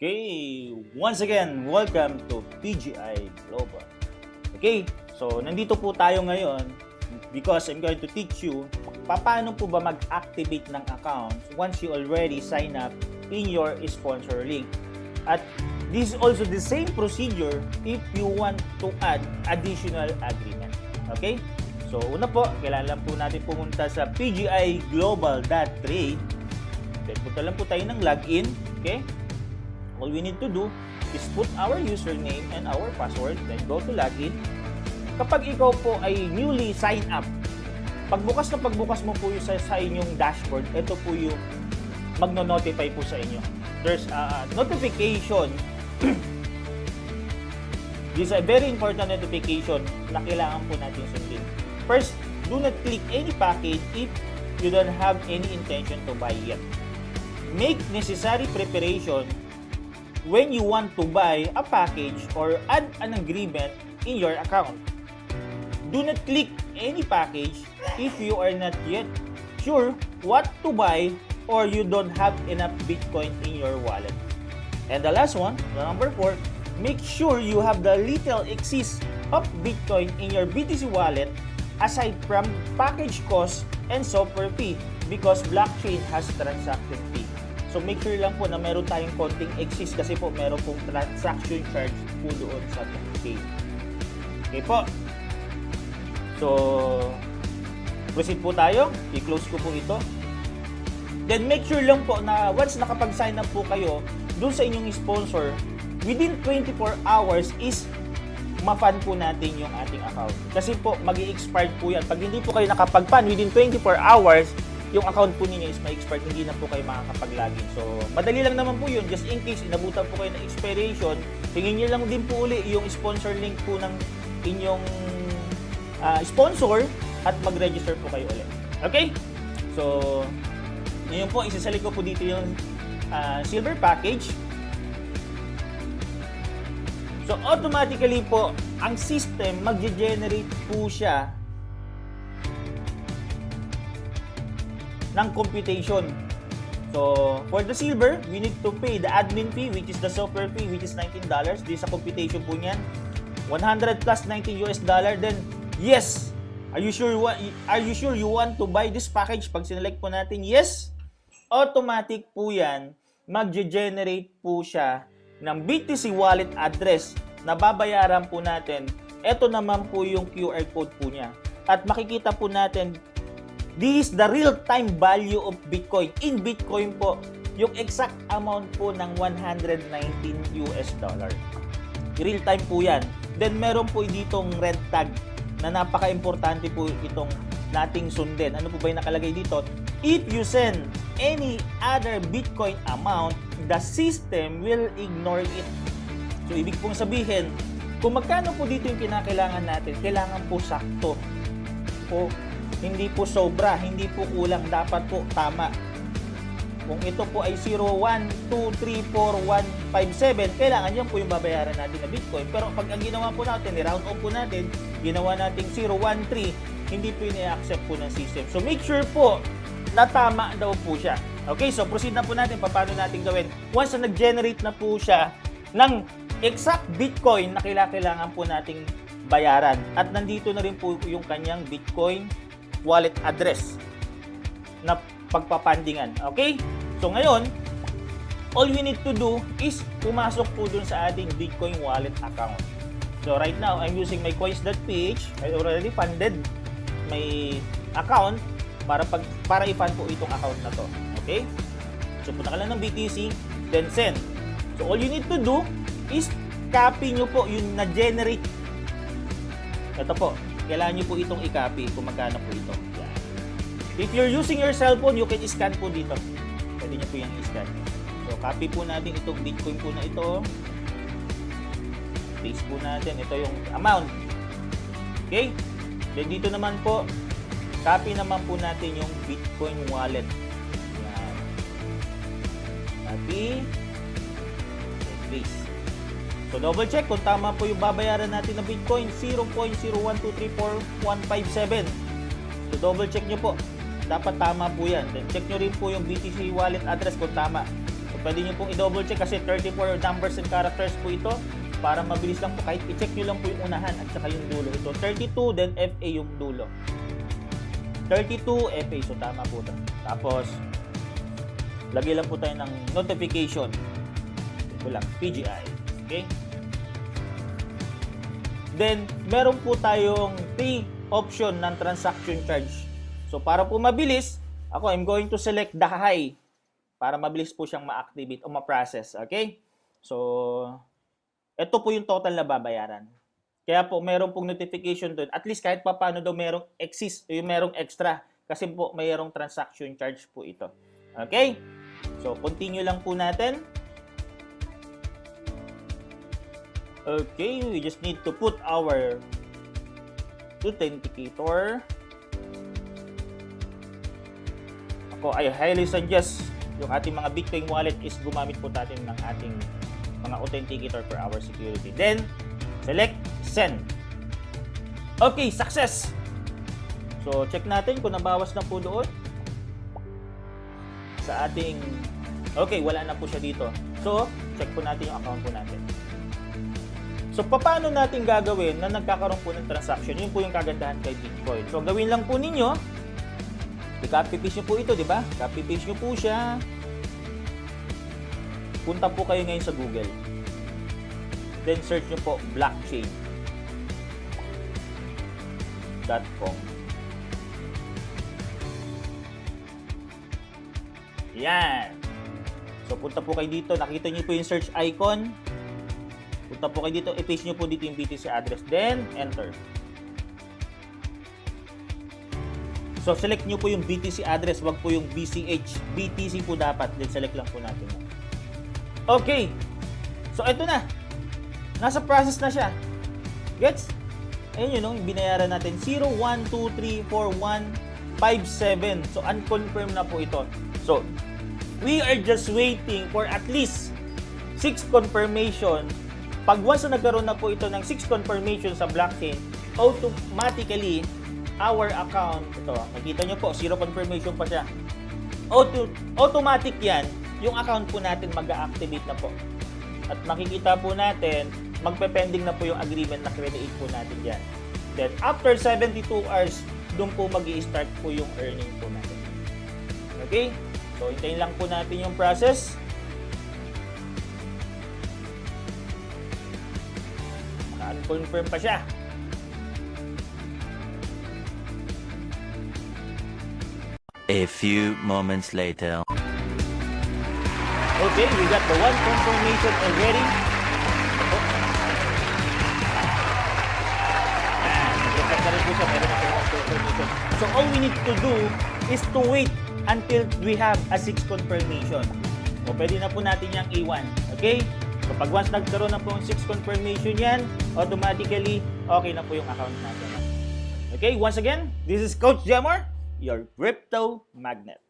Okay, once again, welcome to PGI Global. Okay, so nandito po tayo ngayon because I'm going to teach you paano po ba mag-activate ng account once you already sign up in your sponsor link. At this is also the same procedure if you want to add additional agreement. Okay, so una po, kailangan lang po natin pumunta sa pgiglobal.trade. Then punta lang po tayo ng login. Okay, all we need to do is put our username and our password, then go to login. Kapag ikaw po ay newly sign up, pagbukas mo po yung sa inyong dashboard, ito po yung magno-notify po sa inyo. There's a notification. This is a very important notification na kailangan po natin sundin. First, do not click any package if you don't have any intention to buy yet. Make necessary preparation when you want to buy a package or add an agreement in your account. Do not click any package if you are not yet sure what to buy or you don't have enough Bitcoin in your wallet. And the last one, number 4, make sure you have the little excess of Bitcoin in your BTC wallet aside from package cost and software fee because blockchain has transaction fee. So make sure lang po na meron tayong konting excess kasi po meron pong transaction charge po doon sa blockchain. Okay po. So, proceed po tayo. I-close ko po ito. Then make sure lang po na once nakapag-sign up po kayo doon sa inyong sponsor, within 24 hours is ma-fund po natin yung ating account. Kasi po, mag-i-expire po yan. Pag hindi po kayo nakapag-fund within 24 hours, yung account po ninyo is ma-expire, hindi na po kayo makakapag-login. So, madali lang naman po yun. Just in case, inabutan po kayo ng expiration, tingin nyo lang din po uli yung sponsor link po ng inyong sponsor at mag-register po kayo ulit. Okay? So, ngayon po, isasalik ko po dito yung silver package. So, automatically po, ang system, mag-generate po siya ng computation. So, for the silver, we need to pay the admin fee, which is the software fee, which is $19. This sa computation po niyan. 100 plus $19 US. Then, yes! Are you sure you want to buy this package? Pag sinelect po natin, yes! Automatic po yan, mag-generate po siya ng BTC wallet address na babayaran po natin. Ito naman po yung QR code po niya. At makikita po natin, this is the real-time value of Bitcoin. In Bitcoin po, yung exact amount po ng $119 US. Real-time po yan. Then meron po ditong red tag na napaka-importante po itong nating sundin. Ano po ba yung nakalagay dito? If you send any other Bitcoin amount, the system will ignore it. So, ibig pong sabihin, kung magkano po dito yung kinakailangan natin, kailangan po sakto. O, hindi po sobra, hindi po kulang, dapat po tama. Kung ito po ay 0, 1, 2, 3, 4, 1, 5, 7, kailangan yan po yung babayaran natin na Bitcoin. Pero pag ang ginawa po natin, i-round off po natin, ginawa natin 0, 1, 3, hindi po yung i-accept po ng system. So make sure po na tama daw po siya. Okay, so proceed na po natin paano natin gawin. Once na nag-generate na po siya ng exact Bitcoin na kailangan po nating bayaran. At nandito na rin po yung kanyang Bitcoin wallet address na pagpapandingan. Okay? So ngayon, all we need to do is pumasok po dun sa ating Bitcoin wallet account. So right now, I'm using my coins.ph. I already funded my account para i-fund po itong account na to. Okay? So punta ka lang ng BTC, then send. So all you need to do is copy nyo po yung na-generate. Ito po, kailangan nyo po itong i-copy kung magkano po ito. Yan. If you're using your cellphone, you can scan po dito. Pwede nyo po yung i-scan. So copy po natin itong Bitcoin po na ito. Paste po natin. Ito yung amount. Okay? Then dito naman po, copy naman po natin yung Bitcoin wallet. Yan. Copy. Then paste. So double check kung tama po yung babayaran natin na Bitcoin, 0.01234,157. So double check nyo po. Dapat tama po yan. Then check nyo rin po yung BTC wallet address kung tama. So pwede nyo pong i-double check kasi 34 numbers and characters po ito. Para mabilis lang po, kahit i-check nyo lang po yung unahan at saka yung dulo. Ito, 32, then FA yung dulo. 32, FA, so tama po ito. Tapos, lagay lang po tayo ng notification. Ito lang, PGI. Okay? Then, meron po tayong 3 option ng transaction charge. So, para po mabilis, ako, I'm going to select the high para mabilis po siyang ma-activate o ma-process. Okay? So, ito po yung total na babayaran. Kaya po, meron pong notification doon. At least kahit pa paano daw merong extra. Kasi po, mayroong transaction charge po ito. Okay? So, continue lang po natin. Okay, we just need to put our authenticator. Ako, I highly suggest yung ating mga Bitcoin wallet is gumamit po natin ng ating mga authenticator for our security. Then, select send. Okay, success! So, check natin kung nabawas na po doon sa ating... Okay, wala na po siya dito. So, check po natin yung account po natin. So, paano natin gagawin na nagkakaroon po ng transaction? Yun po yung kagandahan kay Bitcoin. So, gawin lang po ninyo, i-copy-paste nyo po ito, di ba? Copy-paste nyo po siya. Punta po kayo ngayon sa Google. Then search nyo po blockchain.com. Yan. So punta po kayo dito. Nakita nyo po yung search icon. Punta po kayo dito. I-paste nyo po dito yung BTC address. Then enter. So select nyo po yung BTC address. Wag po yung BCH. BTC po dapat. Then select lang po natin. Okay. So, ito na. Nasa process na siya. Gets? Ayun yun, no? Yung binayaran natin. 0123457. So, unconfirmed na po ito. So, we are just waiting for at least 6 confirmation. Pag once na nagkaroon na po ito ng 6 confirmation sa blockchain, automatically, our account, ito, makikita nyo po, 0 confirmation pa siya. Automatic yan. Yung account po natin mag-activate na po. At makikita po natin, magpe-pending na po yung agreement na create po natin dyan. Then, after 72 hours, doon po mag-i-start po yung earning po natin. Okay? So, hintayin lang po natin yung process. Naka-confirm pa siya. A few moments later. Okay, we got the one confirmation already. Nag-reflect na rin po siya. Meron na po one confirmation. So, all we need to do is to wait until we have a 6 confirmation. O, pwede na po natin yung A1. Okay? So, pag once nagkaroon na po yung 6 confirmation yan, automatically, okay na po yung account natin. Okay, once again, this is Coach Jamor, your Crypto Magnet.